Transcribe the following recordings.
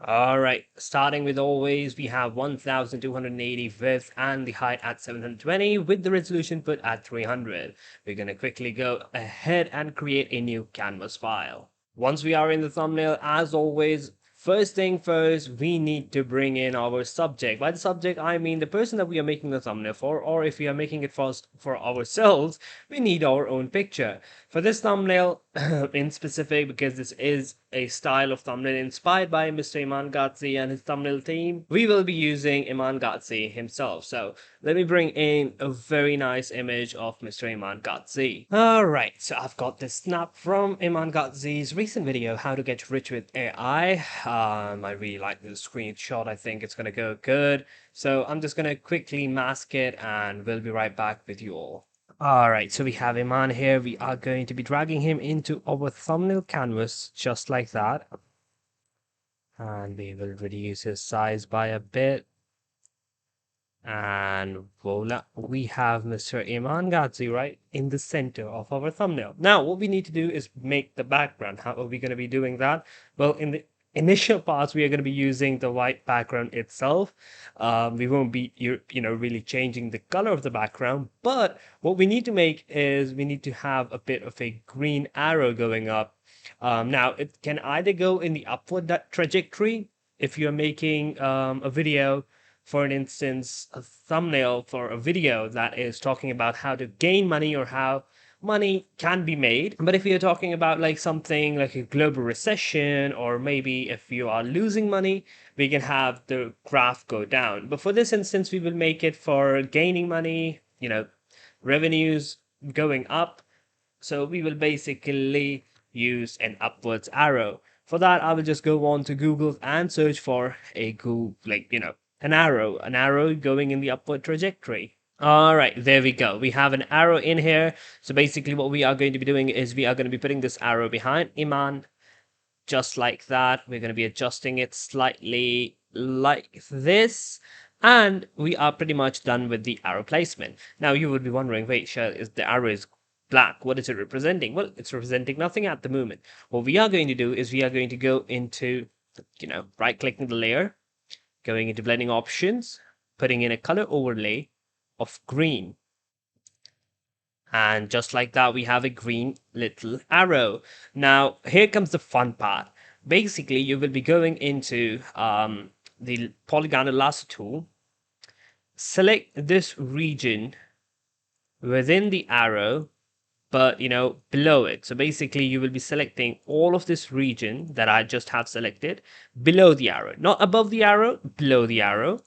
All right, starting with always, we have 1280 width and the height at 720 with the resolution put at 300. We're going to quickly go ahead and create a new canvas file. Once we are in the thumbnail, as always, first thing first, we need to bring in our subject. By the subject, I mean the person that we are making the thumbnail for, or if we are making it first for ourselves, we need our own picture. For this thumbnail in specific, because this is a style of thumbnail inspired by Mr. Iman Gadzhi and his thumbnail team, we will be using Iman Gadzhi himself. So let me bring in a very nice image of Mr. Iman Gadzhi. Alright, so I've got this snap from Iman Gadzhi's recent video, How to Get Rich with AI. I really like this screenshot. I think it's going to go good. So I'm just going to quickly mask it and we'll be right back with you all. Alright, so we have Iman here. We are going to be dragging him into our thumbnail canvas just like that. And we will reduce his size by a bit. And voila, we have Mr. Iman Gadzhi right in the center of our thumbnail. Now, what we need to do is make the background. How are we going to be doing that? Well, in the initial parts, we are going to be using the white background itself. We won't be, really changing the color of the background. But what we need to make is we need to have a bit of a green arrow going up. Now, it can either go in the upward trajectory if you're making a video, for an instance, a thumbnail for a video that is talking about how to gain money or how money can be made. But if you're talking about like something like a global recession, or maybe if you are losing money, we can have the graph go down. But for this instance, we will make it for gaining money, revenues going up. So we will basically use an upwards arrow. For that, I will just go on to Google and search for a Google, an arrow going in the upward trajectory. All right, there we go. We have an arrow in here. So basically what we are going to be doing is we are going to be putting this arrow behind Iman, just like that. We're going to be adjusting it slightly like this. And we are pretty much done with the arrow placement. Now you would be wondering, wait, Shah, is the arrow is black? What is it representing? Well, it's representing nothing at the moment. What we are going to do is we are going to go into, right-clicking the layer, going into blending options, putting in a color overlay of green. And just like that, we have a green little arrow. Now, here comes the fun part. Basically, you will be going into the polygonal lasso tool, select this region within the arrow, but below it. So basically you will be selecting all of this region that I just have selected below the arrow, not above the arrow, below the arrow.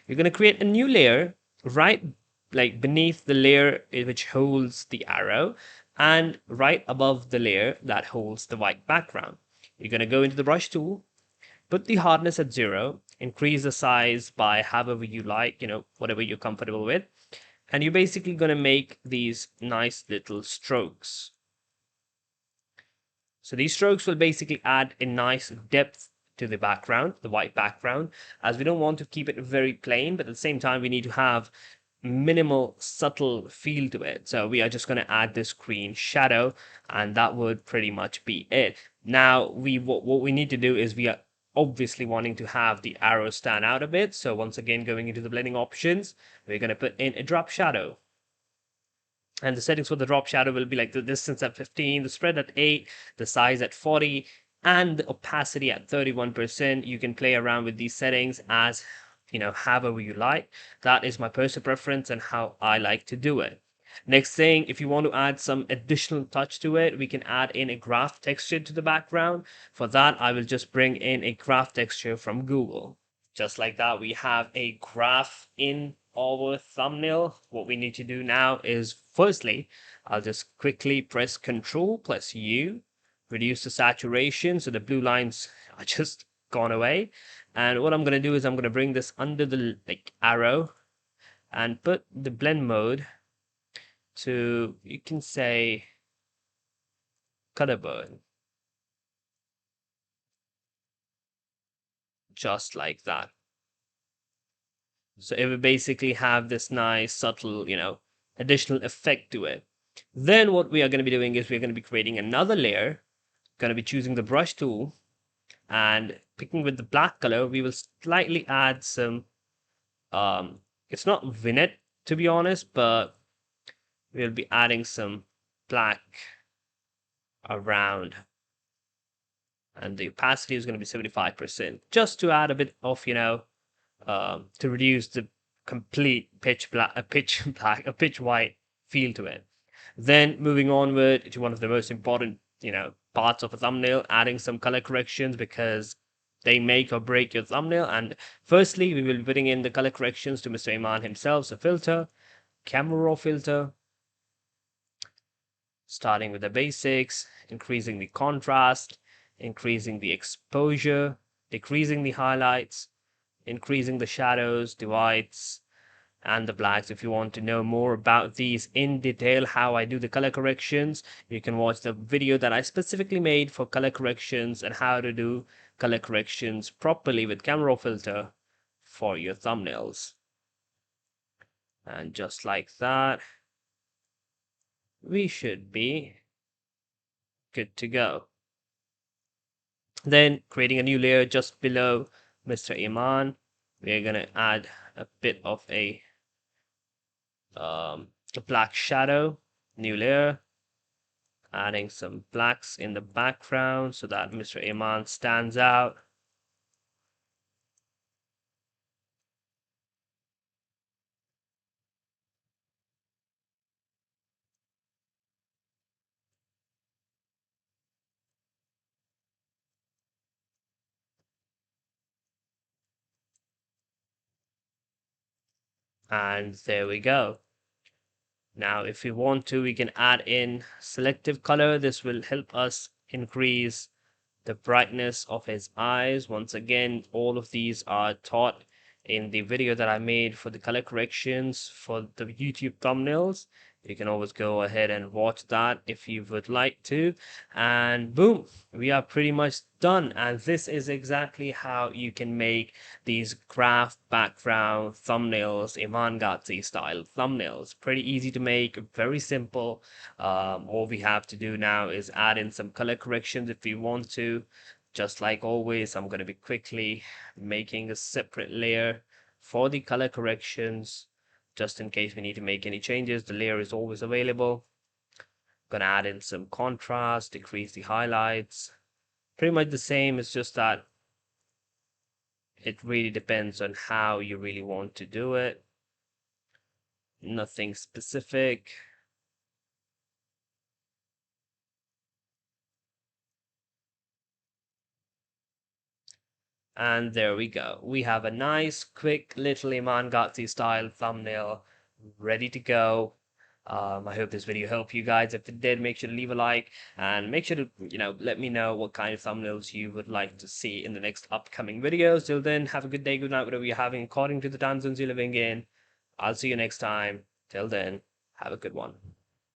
You're going to create a new layer right beneath the layer which holds the arrow and right above the layer that holds the white background. You're going to go into the brush tool, put the hardness at 0, increase the size by however you like, whatever you're comfortable with. And you're basically going to make these nice little strokes. So these strokes will basically add a nice depth to the background, the white background, as we don't want to keep it very plain, but at the same time we need to have minimal subtle feel to it. So we are just going to add this green shadow, and that would pretty much be it. Now what we need to do is we are obviously wanting to have the arrow stand out a bit. So once again, going into the blending options, we're going to put in a drop shadow. And the settings for the drop shadow will be like the distance at 15, the spread at 8, the size at 40, and the opacity at 31%. You can play around with these settings as, however you like. That is my personal preference and how I like to do it. Next thing, if you want to add some additional touch to it, we can add in a graph texture to the background. For that, I will just bring in a graph texture from Google. Just like that, we have a graph in our thumbnail. What we need to do now is, firstly, I'll just quickly press Ctrl plus U, reduce the saturation so the blue lines are just gone away. And what I'm going to do is I'm going to bring this under the arrow and put the blend mode to, you can say, color burn. Just like that. So it will basically have this nice subtle, additional effect to it. Then what we are going to be doing is we're going to be creating another layer, going to be choosing the brush tool, And picking with the black color, we will slightly add some, it's not vignette to be honest, but we'll be adding some black around, and the opacity is going to be 75%, just to add a bit of, to reduce the complete pitch black, a pitch black, a pitch white feel to it. Then moving onward to one of the most important, parts of a thumbnail, adding some color corrections, because they make or break your thumbnail. And firstly, we will be putting in the color corrections to Mr. Iman himself. So filter, camera raw filter, starting with the basics, increasing the contrast, increasing the exposure, decreasing the highlights, increasing the shadows, the whites, and the blacks. If you want to know more about these in detail, how I do the color corrections, you can watch the video that I specifically made for color corrections and how to do color corrections properly with camera raw filter for your thumbnails. And just like that, we should be good to go. Then creating a new layer just below Mr. Iman, we're gonna add a bit of a black shadow, new layer, adding some blacks in the background so that Mr. Iman stands out. And there we go. Now, if we want to, we can add in selective color. This will help us increase the brightness of his eyes. Once again, all of these are taught in the video that I made for the color corrections for the YouTube thumbnails. You can always go ahead and watch that if you would like to. And boom, we are pretty much done. And this is exactly how you can make these graph background thumbnails, Iman Gadzhi style thumbnails. Pretty easy to make, very simple. All we have to do now is add in some color corrections if we want to. Just like always, I'm going to be quickly making a separate layer for the color corrections, just in case we need to make any changes. The layer is always available. Gonna add in some contrast, decrease the highlights. Pretty much the same, it's just that it really depends on how you really want to do it. Nothing specific. And there we go. We have a nice, quick little Iman Gadzhi style thumbnail ready to go. I hope this video helped you guys. If it did, make sure to leave a like and make sure to, let me know what kind of thumbnails you would like to see in the next upcoming videos. Till then, have a good day, good night, whatever you're having according to the time zones you're living in. I'll see you next time. Till then, have a good one.